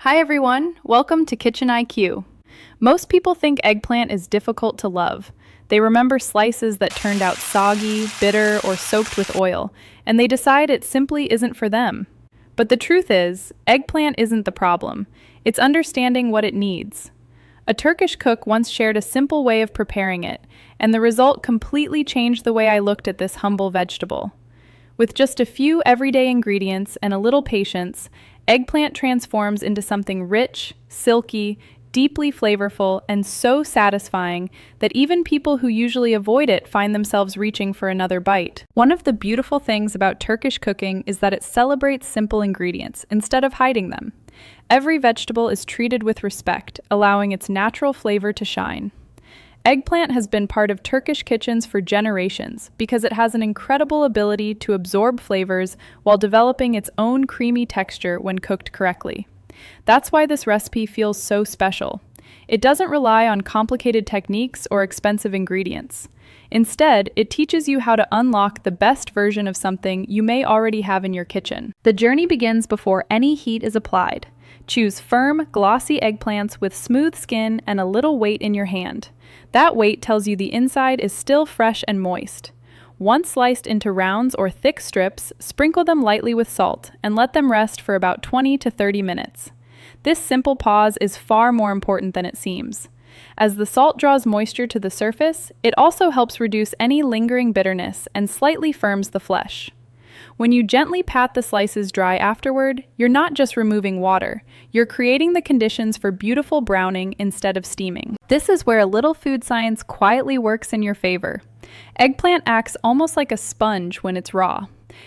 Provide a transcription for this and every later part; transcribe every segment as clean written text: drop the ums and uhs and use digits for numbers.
Hi everyone, welcome to Kitchen IQ. Most people think eggplant is difficult to love. They remember slices that turned out soggy, bitter, or soaked with oil, and they decide it simply isn't for them. But the truth is, eggplant isn't the problem. It's understanding what it needs. A Turkish cook once shared a simple way of preparing it, and the result completely changed the way I looked at this humble vegetable. With just a few everyday ingredients and a little patience, eggplant transforms into something rich, silky, deeply flavorful, and so satisfying that even people who usually avoid it find themselves reaching for another bite. One of the beautiful things about Turkish cooking is that it celebrates simple ingredients instead of hiding them. Every vegetable is treated with respect, allowing its natural flavor to shine. Eggplant has been part of Turkish kitchens for generations because it has an incredible ability to absorb flavors while developing its own creamy texture when cooked correctly. That's why this recipe feels so special. It doesn't rely on complicated techniques or expensive ingredients. Instead, it teaches you how to unlock the best version of something you may already have in your kitchen. The journey begins before any heat is applied. Choose firm, glossy eggplants with smooth skin and a little weight in your hand. That weight tells you the inside is still fresh and moist. Once sliced into rounds or thick strips, sprinkle them lightly with salt and let them rest for about 20 to 30 minutes. This simple pause is far more important than it seems. As the salt draws moisture to the surface, it also helps reduce any lingering bitterness and slightly firms the flesh. When you gently pat the slices dry afterward, you're not just removing water, you're creating the conditions for beautiful browning instead of steaming. This is where a little food science quietly works in your favor. Eggplant acts almost like a sponge when it's raw.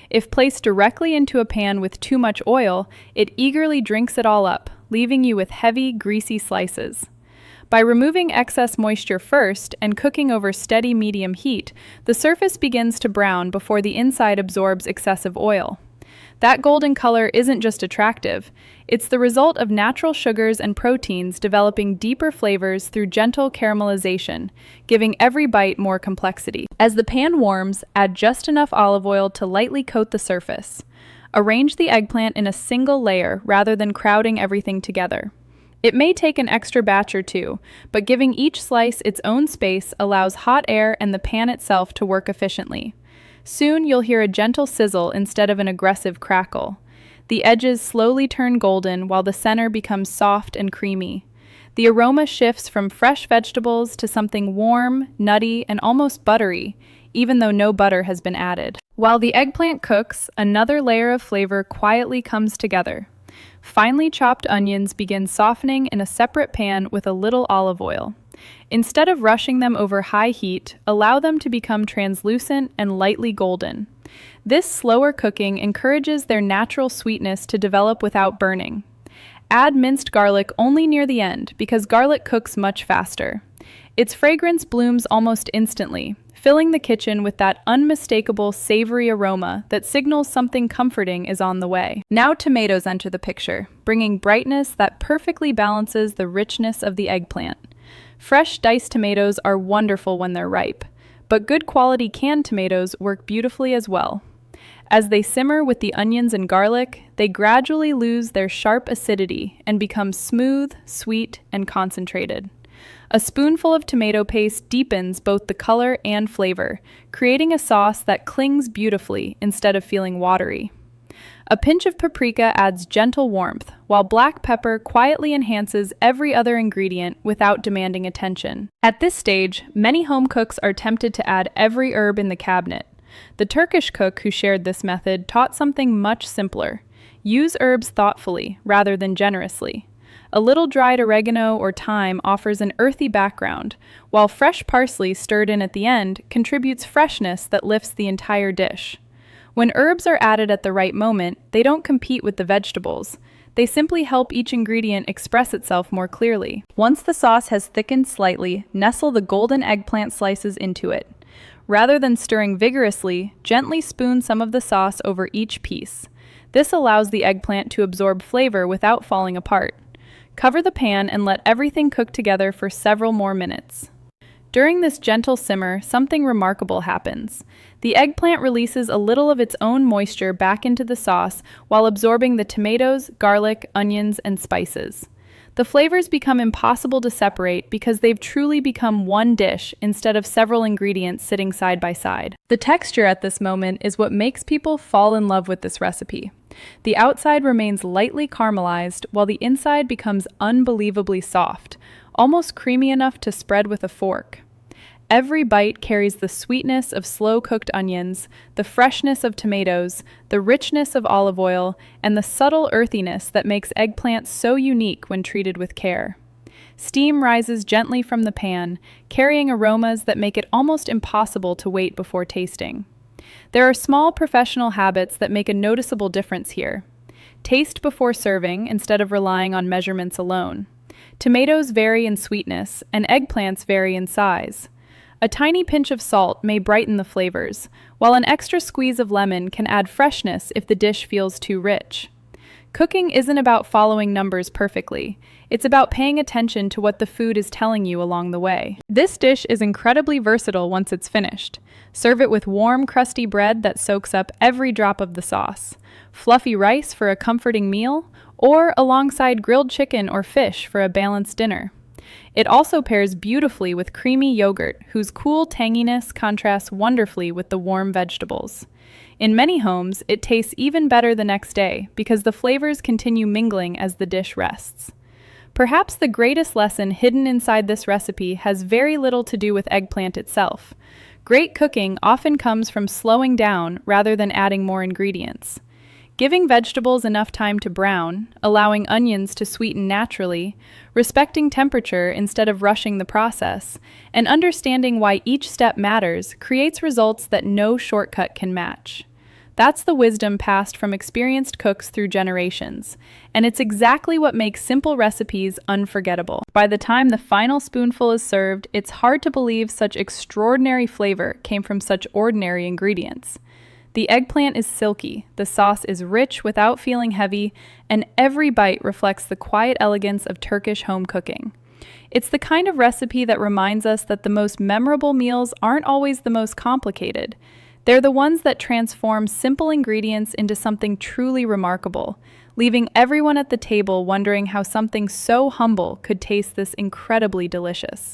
If placed directly into a pan with too much oil, it eagerly drinks it all up, leaving you with heavy, greasy slices. By removing excess moisture first and cooking over steady medium heat, the surface begins to brown before the inside absorbs excessive oil. That golden color isn't just attractive, it's the result of natural sugars and proteins developing deeper flavors through gentle caramelization, giving every bite more complexity. As the pan warms, add just enough olive oil to lightly coat the surface. Arrange the eggplant in a single layer rather than crowding everything together. It may take an extra batch or two, but giving each slice its own space allows hot air and the pan itself to work efficiently. Soon you'll hear a gentle sizzle instead of an aggressive crackle. The edges slowly turn golden while the center becomes soft and creamy. The aroma shifts from fresh vegetables to something warm, nutty, and almost buttery, even though no butter has been added. While the eggplant cooks, another layer of flavor quietly comes together. Finely chopped onions begin softening in a separate pan with a little olive oil. Instead of rushing them over high heat, allow them to become translucent and lightly golden. This slower cooking encourages their natural sweetness to develop without burning. Add minced garlic only near the end because garlic cooks much faster. Its fragrance blooms almost instantly, filling the kitchen with that unmistakable savory aroma that signals something comforting is on the way. Now tomatoes enter the picture, bringing brightness that perfectly balances the richness of the eggplant. Fresh diced tomatoes are wonderful when they're ripe, but good quality canned tomatoes work beautifully as well. As they simmer with the onions and garlic, they gradually lose their sharp acidity and become smooth, sweet, and concentrated. A spoonful of tomato paste deepens both the color and flavor, creating a sauce that clings beautifully instead of feeling watery. A pinch of paprika adds gentle warmth, while black pepper quietly enhances every other ingredient without demanding attention. At this stage, many home cooks are tempted to add every herb in the cabinet. The Turkish cook who shared this method taught something much simpler. Use herbs thoughtfully rather than generously. A little dried oregano or thyme offers an earthy background, while fresh parsley stirred in at the end contributes freshness that lifts the entire dish. When herbs are added at the right moment, they don't compete with the vegetables. They simply help each ingredient express itself more clearly. Once the sauce has thickened slightly, nestle the golden eggplant slices into it. Rather than stirring vigorously, gently spoon some of the sauce over each piece. This allows the eggplant to absorb flavor without falling apart. Cover the pan and let everything cook together for several more minutes. During this gentle simmer, something remarkable happens. The eggplant releases a little of its own moisture back into the sauce while absorbing the tomatoes, garlic, onions, and spices. The flavors become impossible to separate because they've truly become one dish instead of several ingredients sitting side by side. The texture at this moment is what makes people fall in love with this recipe. The outside remains lightly caramelized while the inside becomes unbelievably soft, almost creamy enough to spread with a fork. Every bite carries the sweetness of slow-cooked onions, the freshness of tomatoes, the richness of olive oil, and the subtle earthiness that makes eggplant so unique when treated with care. Steam rises gently from the pan, carrying aromas that make it almost impossible to wait before tasting. There are small professional habits that make a noticeable difference here. Taste before serving instead of relying on measurements alone. Tomatoes vary in sweetness, and eggplants vary in size. A tiny pinch of salt may brighten the flavors, while an extra squeeze of lemon can add freshness if the dish feels too rich. Cooking isn't about following numbers perfectly. It's about paying attention to what the food is telling you along the way. This dish is incredibly versatile once it's finished. Serve it with warm, crusty bread that soaks up every drop of the sauce, fluffy rice for a comforting meal, or alongside grilled chicken or fish for a balanced dinner. It also pairs beautifully with creamy yogurt, whose cool tanginess contrasts wonderfully with the warm vegetables. In many homes, it tastes even better the next day because the flavors continue mingling as the dish rests. Perhaps the greatest lesson hidden inside this recipe has very little to do with eggplant itself. Great cooking often comes from slowing down rather than adding more ingredients. Giving vegetables enough time to brown, allowing onions to sweeten naturally, respecting temperature instead of rushing the process, and understanding why each step matters creates results that no shortcut can match. That's the wisdom passed from experienced cooks through generations, and it's exactly what makes simple recipes unforgettable. By the time the final spoonful is served, it's hard to believe such extraordinary flavor came from such ordinary ingredients. The eggplant is silky, the sauce is rich without feeling heavy, and every bite reflects the quiet elegance of Turkish home cooking. It's the kind of recipe that reminds us that the most memorable meals aren't always the most complicated. They're the ones that transform simple ingredients into something truly remarkable, leaving everyone at the table wondering how something so humble could taste this incredibly delicious.